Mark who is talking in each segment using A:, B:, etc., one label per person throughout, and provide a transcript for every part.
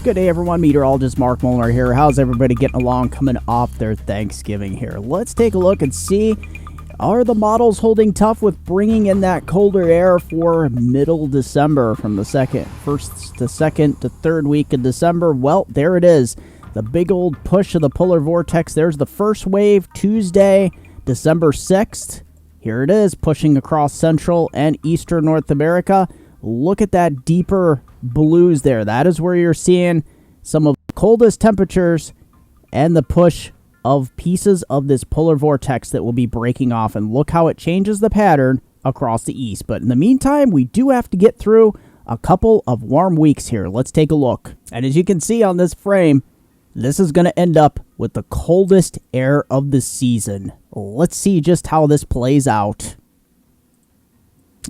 A: Good day, everyone. Meteorologist Mark Molnar here. How's everybody getting along coming off their Thanksgiving here? Let's take a look and see, are the models holding tough with bringing in that colder air for middle December from the first to second to third week of December? Well, there it is. The big old push of the polar vortex. There's the first wave Tuesday, December 6th. Here it is, pushing across central and eastern North America. Look at that deeper blues there. That is where you're seeing some of the coldest temperatures and the push of pieces of this polar vortex that will be breaking off. And look how it changes the pattern across the east. But in the meantime, we do have to get through a couple of warm weeks here. Let's take a look. And as you can see on this frame, this is going to end up with the coldest air of the season. Let's see just how this plays out.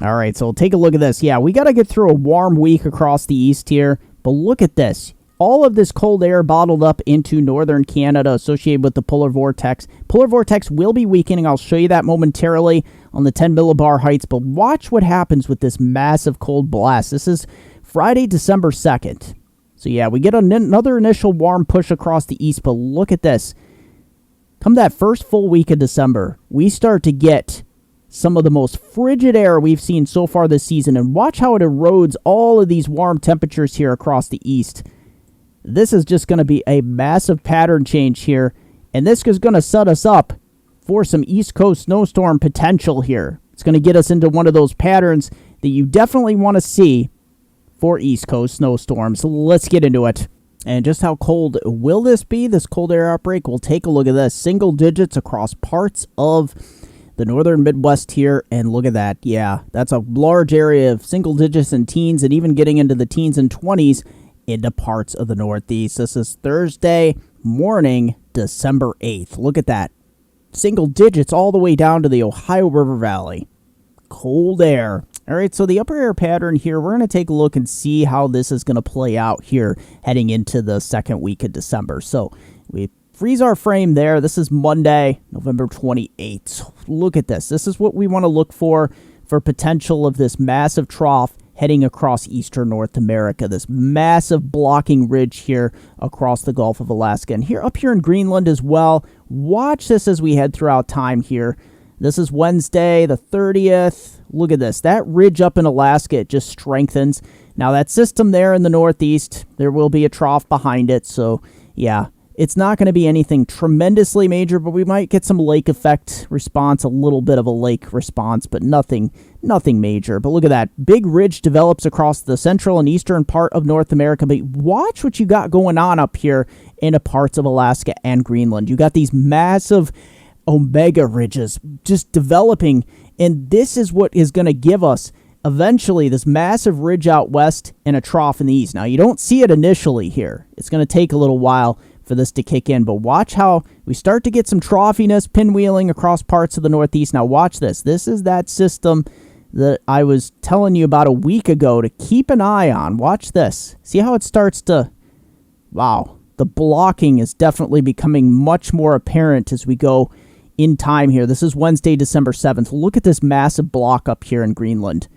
A: All right, so we'll take a look at this. Yeah, we got to get through a warm week across the east here, but look at this. All of this cold air bottled up into northern Canada associated with the polar vortex. Polar vortex will be weakening. I'll show you that momentarily on the 10 millibar heights, but watch what happens with this massive cold blast. This is Friday, December 2nd. So yeah, we get another initial warm push across the east, but look at this. Come that first full week of December, we start to get some of the most frigid air we've seen so far this season, and watch how it erodes all of these warm temperatures here across the east. This is just going to be a massive pattern change here, and this is going to set us up for some East Coast snowstorm potential here. It's going to get us into one of those patterns that you definitely want to see for East Coast snowstorms. So let's get into it. And just how cold will this be, this cold air outbreak? We'll take a look at this. Single digits across parts of the northern Midwest here, and look at that. Yeah, that's a large area of single digits and teens, and even getting into the teens and 20s into parts of the Northeast. This is Thursday morning, December 8th. Look at that. Single digits all the way down to the Ohio River Valley. Cold air. All right, so the upper air pattern here, we're going to take a look and see how this is going to play out here heading into the second week of December. So we freeze our frame there. This is Monday, November 28th. So look at this. This is what we want to look for potential of this massive trough heading across eastern North America. This massive blocking ridge here across the Gulf of Alaska. And here up here in Greenland as well. Watch this as we head throughout time here. This is Wednesday, the 30th. Look at this. That ridge up in Alaska, it just strengthens. Now that system there in the Northeast, there will be a trough behind it. So yeah, it's not going to be anything tremendously major, but we might get some lake effect response, a little bit of a lake response, but nothing major. But look at that. Big ridge develops across the central and eastern part of North America. But watch what you got going on up here in the parts of Alaska and Greenland. You got these massive omega ridges just developing, and this is what is going to give us eventually this massive ridge out west and a trough in the east. Now, you don't see it initially here. It's going to take a little while for this to kick in, but watch how we start to get some troughiness, pinwheeling across parts of the Northeast. Now watch this. This is that system that I was telling you about a week ago to keep an eye on. Watch this. See how it starts to, wow, the blocking is definitely becoming much more apparent as we go in time here. This is Wednesday, December 7th. Look at this massive block up here in Greenland.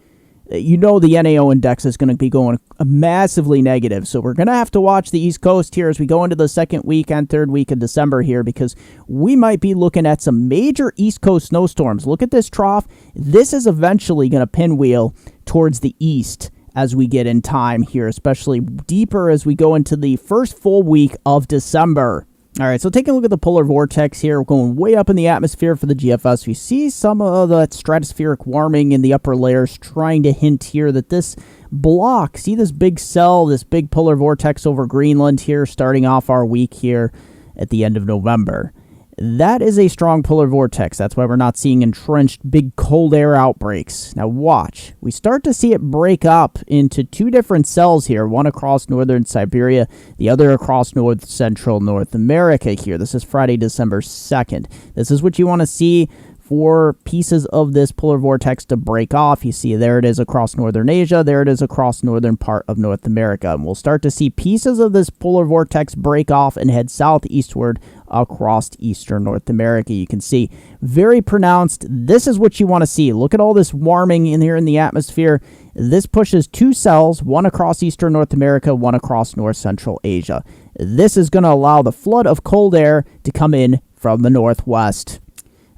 A: You know the NAO index is going to be going massively negative. So we're going to have to watch the East Coast here as we go into the second week and third week of December here, because we might be looking at some major East Coast snowstorms. Look at this trough. This is eventually going to pinwheel towards the east as we get in time here, especially deeper as we go into the first full week of December. All right, so taking a look at the polar vortex here, we're going way up in the atmosphere for the GFS. We see some of that stratospheric warming in the upper layers trying to hint here that this block, see this big cell, this big polar vortex over Greenland here, starting off our week here at the end of November. That is a strong polar vortex. That's why we're not seeing entrenched big cold air outbreaks. Now watch. We start to see it break up into two different cells here, one across northern Siberia, the other across north central North America here. This is Friday, December 2nd. This is what you want to see for pieces of this polar vortex to break off. You see there it is across northern Asia, there it is across northern part of North America. And we'll start to see pieces of this polar vortex break off and head southeastward across eastern North America. You can see very pronounced. This is what you want to see. Look at all this warming in here in the atmosphere. This pushes two cells, one across eastern North America, one across north central Asia. This is going to allow the flood of cold air to come in from the northwest.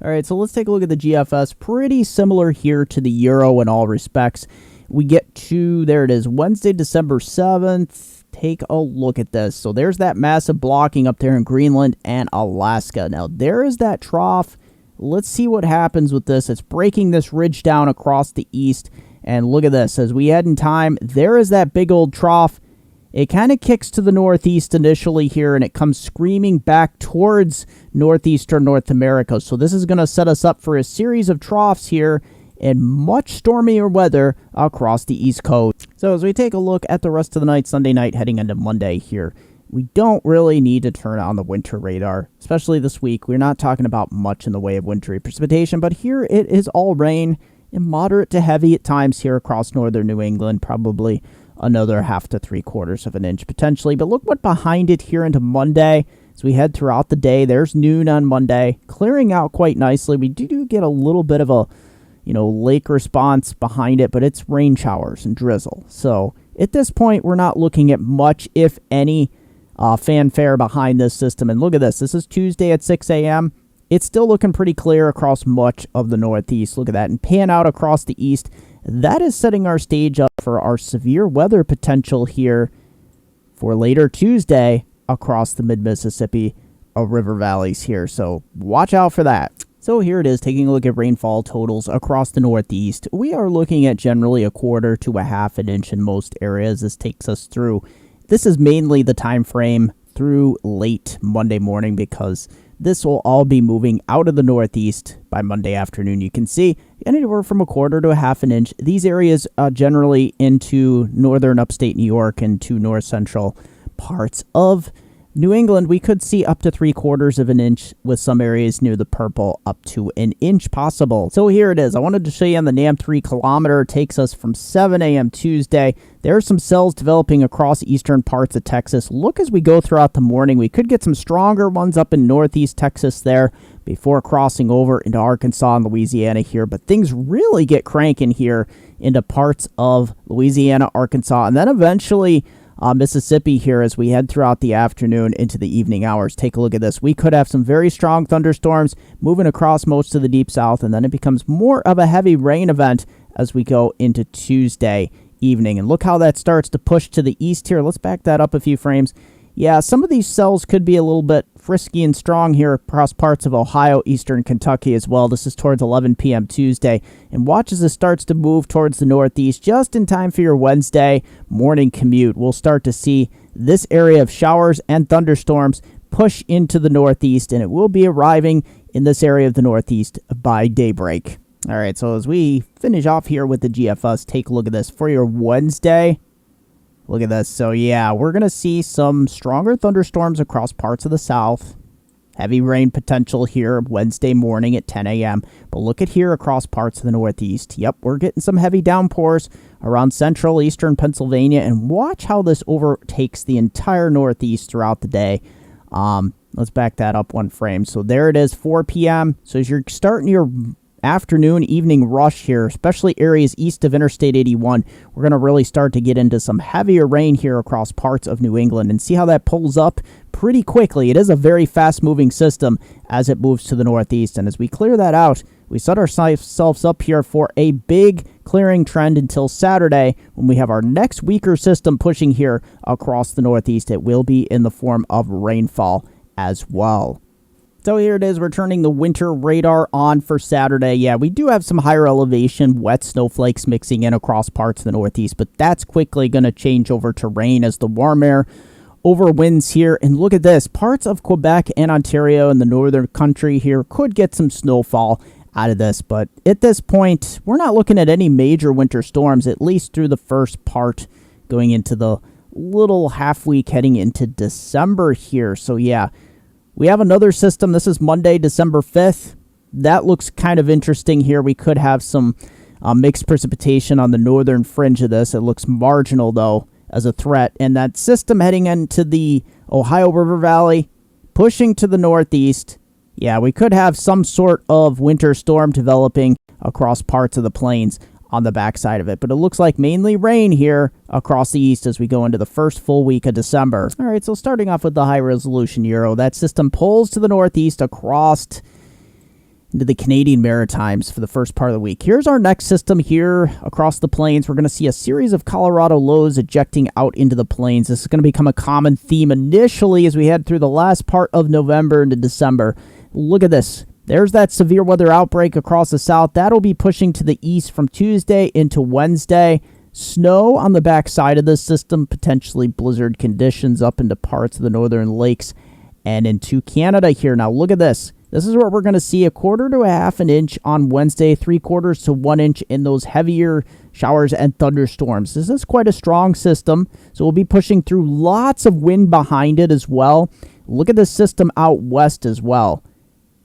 A: All right, so let's take a look at the GFS. Pretty similar here to the Euro in all respects. We get to, there it is, Wednesday, December 7th. Take a look at this. So there's that massive blocking up there in Greenland and Alaska. Now, there is that trough. Let's see what happens with this. It's breaking this ridge down across the east. And look at this. As we head in time, there is that big old trough. It kind of kicks to the northeast initially here, and it comes screaming back towards northeastern North America. So this is going to set us up for a series of troughs here and much stormier weather across the East Coast. So as we take a look at the rest of the night, Sunday night heading into Monday here, we don't really need to turn on the winter radar, especially this week. We're not talking about much in the way of wintry precipitation, but here it is all rain and moderate to heavy at times here across northern New England, probably another 1/2 to 3/4 of an inch potentially. But look what behind it here into Monday as we head throughout the day. There's noon on Monday, clearing out quite nicely. We do get a little bit of a, lake response behind it, but it's rain showers and drizzle. So at this point, we're not looking at much, if any, fanfare behind this system. And look at this. This is Tuesday at 6 a.m. It's still looking pretty clear across much of the northeast. Look at that. And pan out across the east. That is setting our stage up for our severe weather potential here for later Tuesday across the mid-Mississippi river valleys here. So watch out for that. So here it is, taking a look at rainfall totals across the northeast. We are looking at generally 1/4 to 1/2 an inch in most areas. This takes us through. This is mainly the time frame through late Monday morning, because this will all be moving out of the northeast by Monday afternoon. You can see anywhere from 1/4 to 1/2 an inch. These areas generally into northern upstate New York and to north central parts of New England. We could see up to 3/4 of an inch, with some areas near the purple up to an inch possible. So here it is. I wanted to show you on the NAM 3 kilometer. It takes us from 7 a.m. Tuesday. There are some cells developing across eastern parts of Texas. Look as we go throughout the morning. We could get some stronger ones up in northeast Texas there before crossing over into Arkansas and Louisiana here. But things really get cranking here into parts of Louisiana, Arkansas, and then eventually Mississippi here as we head throughout the afternoon into the evening hours. Take a look at this. We could have some very strong thunderstorms moving across most of the deep south, and then it becomes more of a heavy rain event as we go into Tuesday evening. And look how that starts to push to the east here. Let's back that up a few frames. Yeah, some of these cells could be a little bit frisky and strong here across parts of Ohio, eastern Kentucky as well. This is towards 11 p.m. Tuesday. And watch as it starts to move towards the northeast just in time for your Wednesday morning commute. We'll start to see this area of showers and thunderstorms push into the northeast, and it will be arriving in this area of the northeast by daybreak. All right, so as we finish off here with the GFS, take a look at this for your Wednesday. Look at this. So, yeah, we're going to see some stronger thunderstorms across parts of the south. Heavy rain potential here Wednesday morning at 10 a.m. But look at here across parts of the northeast. Yep, we're getting some heavy downpours around central, eastern Pennsylvania. And watch how this overtakes the entire northeast throughout the day. Let's back that up one frame. So there it is, 4 p.m. So as you're starting your afternoon, evening rush here, especially areas east of Interstate 81, we're going to really start to get into some heavier rain here across parts of New England, and see how that pulls up pretty quickly. It is a very fast-moving system as it moves to the northeast, and as we clear that out, we set ourselves up here for a big clearing trend until Saturday, when we have our next weaker system pushing here across the northeast. It will be in the form of rainfall as well. So here it is, we're turning the winter radar on for Saturday. Yeah, we do have some higher elevation wet snowflakes mixing in across parts of the northeast, but that's quickly going to change over to rain as the warm air overwinds here. And look at this, parts of Quebec and Ontario and the northern country here could get some snowfall out of this. But at this point, we're not looking at any major winter storms, at least through the first part going into the little half week heading into December here. So yeah, we have another system. This is Monday, December 5th. that looks kind of interesting here. We could have some mixed precipitation on the northern fringe of this. It looks marginal, though, as a threat. And that system heading into the Ohio River Valley, pushing to the northeast. Yeah, we could have some sort of winter storm developing across parts of the plains on the backside of it. But it looks like mainly rain here across the east as we go into the first full week of December. All right, so starting off with the high-resolution Euro, that system pulls to the northeast across into the Canadian Maritimes for the first part of the week. Here's our next system here across the plains. We're going to see a series of Colorado lows ejecting out into the plains. This is going to become a common theme initially as we head through the last part of November into December. Look at this. There's that severe weather outbreak across the south. That'll be pushing to the east from Tuesday into Wednesday. Snow on the backside of this system, potentially blizzard conditions up into parts of the northern lakes and into Canada here. Now look at this. This is what we're going to see, 1/4 to 1/2 an inch on Wednesday, 3/4 to 1 inch in those heavier showers and thunderstorms. This is quite a strong system, so we'll be pushing through lots of wind behind it as well. Look at this system out west as well.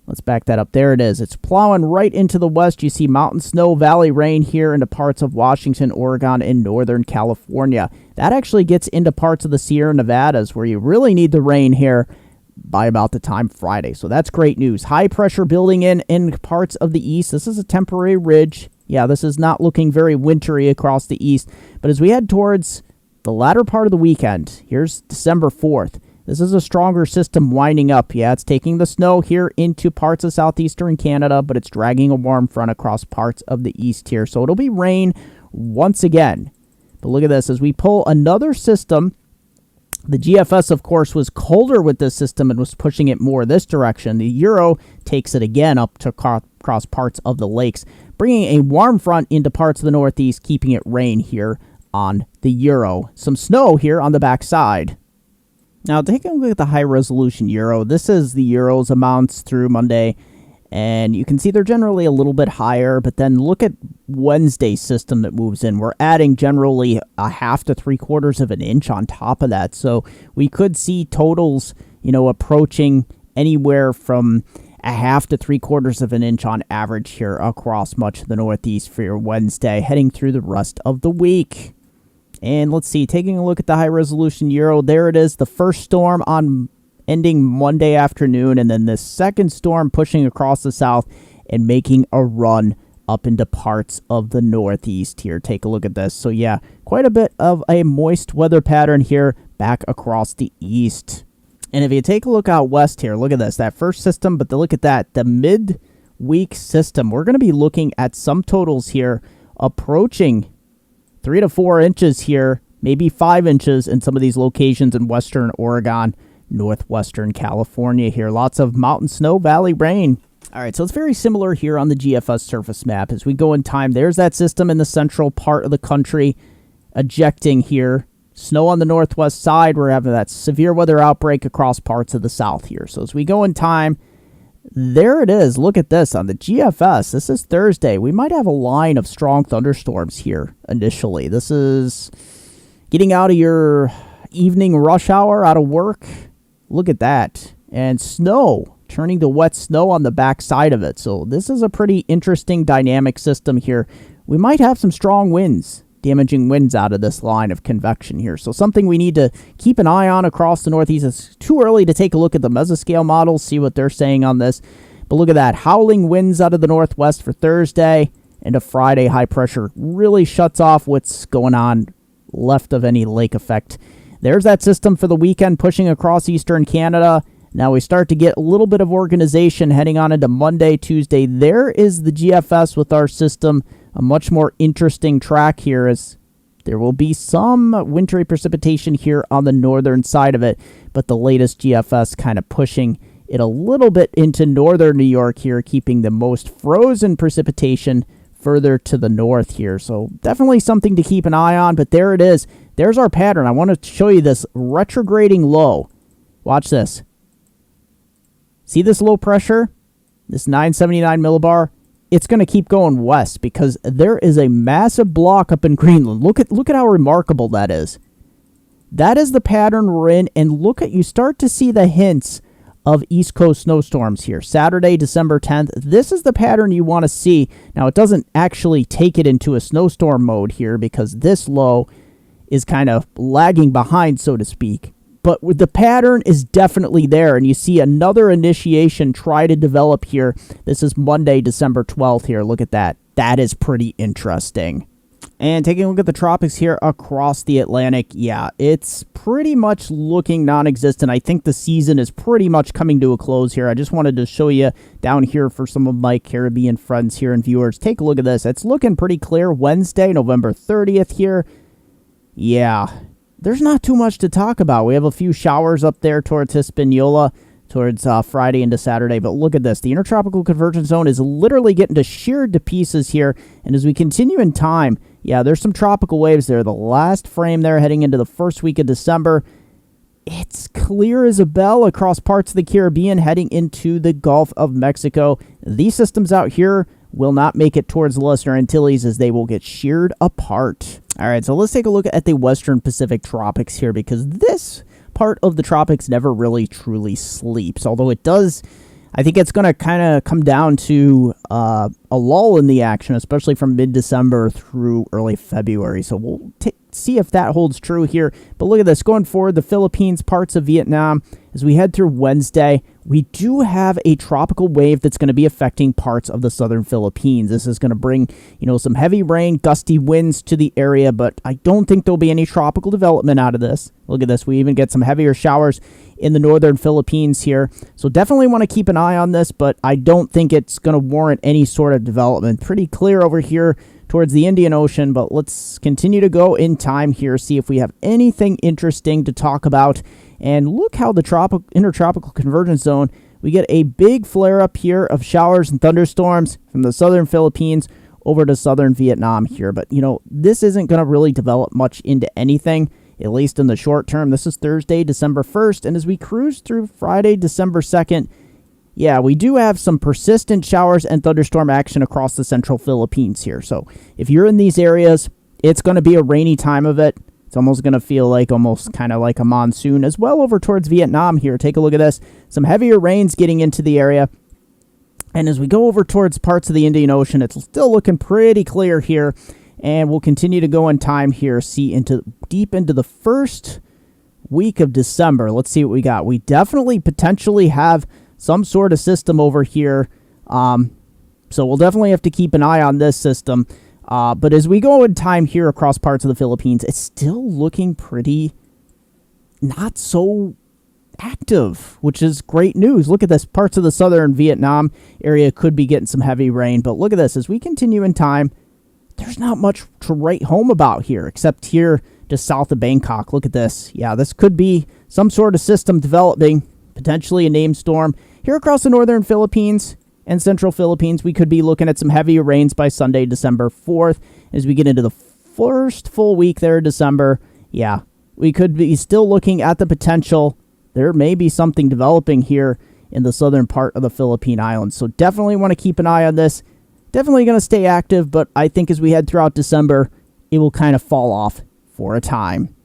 A: Let's back that up. There it is. It's plowing right into the west. You see mountain snow, valley rain here into parts of Washington, Oregon, and northern California. That actually gets into parts of the Sierra Nevadas where you really need the rain here by about the time Friday. So that's great news. High pressure building in parts of the east. This is a temporary ridge. Yeah, this is not looking very wintry across the east. But as we head towards the latter part of the weekend, here's December 4th. This is a stronger system winding up. Yeah, it's taking the snow here into parts of southeastern Canada, but it's dragging a warm front across parts of the east here. So it'll be rain once again. But look at this. As we pull another system, the GFS, of course, was colder with this system and was pushing it more this direction. The Euro takes it again up to across parts of the lakes, bringing a warm front into parts of the northeast, keeping it rain here on the Euro. Some snow here on the backside. Now, taking a look at the high-resolution Euro, this is the Euro's amounts through Monday, and you can see they're generally a little bit higher, but then look at Wednesday's system that moves in. We're adding generally 1/2 to 3/4 of an inch on top of that, so we could see totals, approaching anywhere from 1/2 to 3/4 of an inch on average here across much of the northeast for your Wednesday, heading through the rest of the week. And let's see, taking a look at the high-resolution Euro, there it is, the first storm on ending Monday afternoon, and then the second storm pushing across the south and making a run up into parts of the northeast here. Take a look at this. So yeah, quite a bit of a moist weather pattern here back across the east. And if you take a look out west here, look at this, that first system, but look at that, the mid-week system. We're going to be looking at some totals here approaching 3 to 4 inches here, maybe 5 inches in some of these locations in western Oregon, northwestern California here. Lots of mountain snow, valley rain. All right, so it's very similar here on the GFS surface map. As we go in time, there's that system in the central part of the country ejecting here. Snow on the northwest side. We're having that severe weather outbreak across parts of the south here. So as we go in time, there it is. Look at this on the GFS. This is Thursday. We might have a line of strong thunderstorms here initially. This is getting out of your evening rush hour, out of work. Look at that. And snow, turning to wet snow on the back side of it. So this is a pretty interesting dynamic system here. We might have some strong winds, damaging winds out of this line of convection here. So something we need to keep an eye on across the northeast. It's too early to take a look at the mesoscale models, see what they're saying on this. But look at that. Howling winds out of the northwest for Thursday and a Friday. High pressure really shuts off what's going on left of any lake effect. There's that system for the weekend pushing across eastern Canada. Now we start to get a little bit of organization heading on into Monday, Tuesday. There is the GFS with our system. A much more interesting track here as there will be some wintry precipitation here on the northern side of it, but the latest GFS kind of pushing it a little bit into northern New York here, keeping the most frozen precipitation further to the north here. So definitely something to keep an eye on, but there it is. There's our pattern. I want to show you this retrograding low. Watch this. See this low pressure? This 979 millibar? It's going to keep going west because there is a massive block up in Greenland. Look at how remarkable that is. That is the pattern we're in, and you start to see the hints of East Coast snowstorms here. Saturday, December 10th. This is the pattern you want to see. Now, it doesn't actually take it into a snowstorm mode here because this low is kind of lagging behind, so to speak. But the pattern is definitely there, and you see another initiation try to develop here. This is Monday, December 12th here. Look at that. That is pretty interesting. And taking a look at the tropics here across the Atlantic, yeah, it's pretty much looking non-existent. I think the season is pretty much coming to a close here. I just wanted to show you down here for some of my Caribbean friends here and viewers. Take a look at this. It's looking pretty clear. Wednesday, November 30th here. Yeah, there's not too much to talk about. We have a few showers up there towards Hispaniola, towards Friday into Saturday. But look at this. The intertropical convergence zone is literally getting sheared to pieces here. And as we continue in time, yeah, there's some tropical waves there. The last frame there heading into the first week of December. It's clear as a bell across parts of the Caribbean heading into the Gulf of Mexico. These systems out here will not make it towards the Lesser Antilles as they will get sheared apart. All right, so let's take a look at the Western Pacific tropics here because this part of the tropics never really truly sleeps, although it does. I think it's going to kind of come down to a lull in the action, especially from mid-December through early February. So we'll see if that holds true here. But look at this. Going forward, the Philippines, parts of Vietnam, as we head through Wednesday, we do have a tropical wave that's going to be affecting parts of the southern Philippines. This is going to bring, some heavy rain, gusty winds to the area, but I don't think there'll be any tropical development out of this. Look at this. We even get some heavier showers in the northern Philippines here. So definitely want to keep an eye on this, but I don't think it's going to warrant any sort of development. Pretty clear over here towards the Indian Ocean, but let's continue to go in time here, see if we have anything interesting to talk about. And look how the intertropical convergence zone, we get a big flare up here of showers and thunderstorms from the southern Philippines over to southern Vietnam here. But, this isn't going to really develop much into anything, at least in the short term. This is Thursday, December 1st. And as we cruise through Friday, December 2nd, yeah, we do have some persistent showers and thunderstorm action across the central Philippines here. So if you're in these areas, it's going to be a rainy time of it. It's almost going to feel like kind of like a monsoon as well over towards Vietnam here. Take a look at this. Some heavier rains getting into the area. And as we go over towards parts of the Indian Ocean, it's still looking pretty clear here. And we'll continue to go in time here, see deep into the first week of December. Let's see what we got. We definitely potentially have some sort of system over here. So we'll definitely have to keep an eye on this system. But as we go in time here across parts of the Philippines, it's still looking pretty not so active, which is great news. Look at this. Parts of the southern Vietnam area could be getting some heavy rain. But look at this. As we continue in time, there's not much to write home about here, except here just south of Bangkok. Look at this. Yeah, this could be some sort of system developing, potentially a named storm. Here across the northern Philippines and central Philippines, we could be looking at some heavier rains by Sunday, December 4th. As we get into the first full week there, December, yeah, we could be still looking at the potential. There may be something developing here in the southern part of the Philippine Islands. So definitely want to keep an eye on this. Definitely going to stay active, but I think as we head throughout December, it will kind of fall off for a time.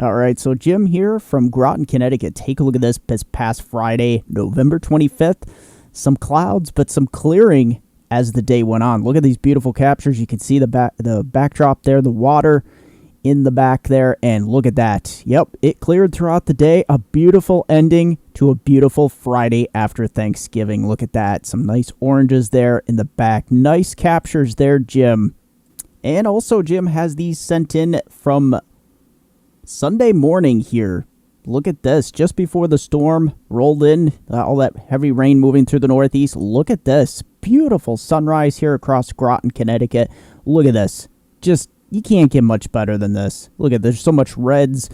A: All right, so Jim here from Groton, Connecticut. Take a look at this past Friday, November 25th. Some clouds, but some clearing as the day went on. Look at these beautiful captures. You can see the backdrop there, the water in the back there, and look at that. Yep, it cleared throughout the day. A beautiful ending to a beautiful Friday after Thanksgiving. Look at that. Some nice oranges there in the back. Nice captures there, Jim. And also, Jim has these sent in from Sunday morning here. Look at this. Just before the storm rolled in, all that heavy rain moving through the northeast. Look at this. Beautiful sunrise here across Groton, Connecticut. Look at this. Just, you can't get much better than this. Look at, there's so much reds,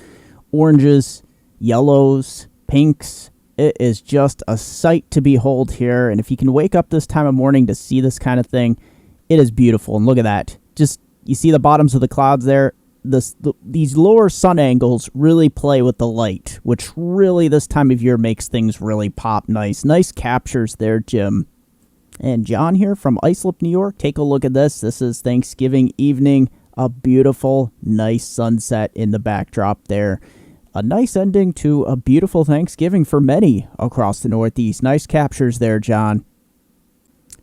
A: oranges, yellows, pinks. It is just a sight to behold here. And if you can wake up this time of morning to see this kind of thing, it is beautiful. And look at that. Just, you see the bottoms of the clouds there? These lower sun angles really play with the light, which really this time of year makes things really pop nice. Nice captures there, Jim. And John here from Islip, New York. Take a look at this. This is Thanksgiving evening. A beautiful, nice sunset in the backdrop there. a nice ending to a beautiful Thanksgiving for many across the Northeast. Nice captures there, John.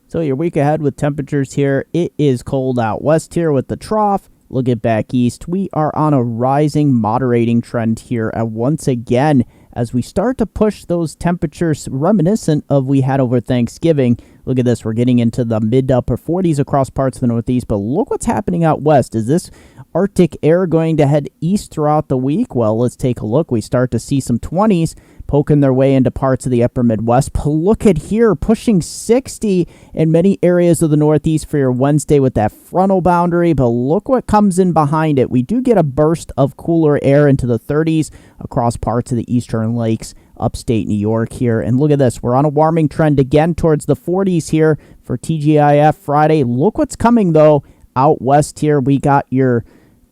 A: So your week ahead with temperatures here. It is cold out west here with the trough. Look at back east. We are on a rising, moderating trend here. And once again, as we start to push those temperatures reminiscent of we had over Thanksgiving. Look at this. We're getting into the mid to upper 40s across parts of the Northeast. But look what's happening out west. Is this Arctic air going to head east throughout the week? Well, let's take a look. We start to see some 20s poking their way into parts of the upper Midwest. But look at here, pushing 60 in many areas of the Northeast for your Wednesday with that frontal boundary. But look what comes in behind it. We do get a burst of cooler air into the 30s across parts of the eastern lakes, upstate New York here. And look at this. We're on a warming trend again towards the 40s here for TGIF Friday. Look what's coming, though, out west here. We got your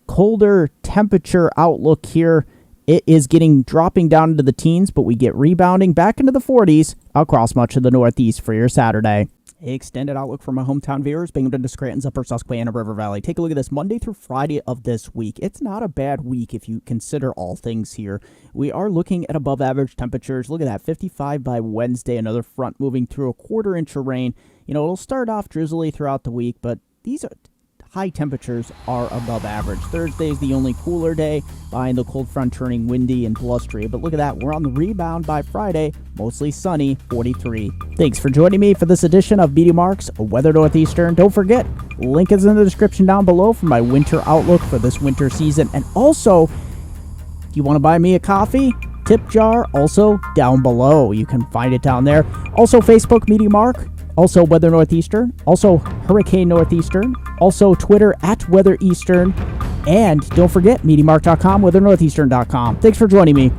A: colder temperature outlook here. It is dropping down into the teens, but we get rebounding back into the 40s across much of the Northeast for your Saturday. Extended outlook for my hometown viewers, Binghamton to Scranton's Upper Susquehanna River Valley. Take a look at this Monday through Friday of this week. It's not a bad week if you consider all things here. We are looking at above average temperatures. Look at that, 55 by Wednesday. Another front moving through, a quarter-inch of rain. It'll start off drizzly throughout the week, but these high temperatures are above average. Thursday is the only cooler day, behind the cold front turning windy and blustery. But look at that, we're on the rebound by Friday, mostly sunny, 43. Thanks for joining me for this edition of Meteor Marks Weather Northeastern. Don't forget, link is in the description down below for my winter outlook for this winter season. And also, if you want to buy me a coffee, tip jar also down below. You can find it down there. Also, Facebook Meteor Mark. Also, Weather Northeastern. Also, Hurricane Northeastern. Also, Twitter at Weather Eastern. And don't forget, MeteorMark.com, WeatherNortheastern.com. Thanks for joining me.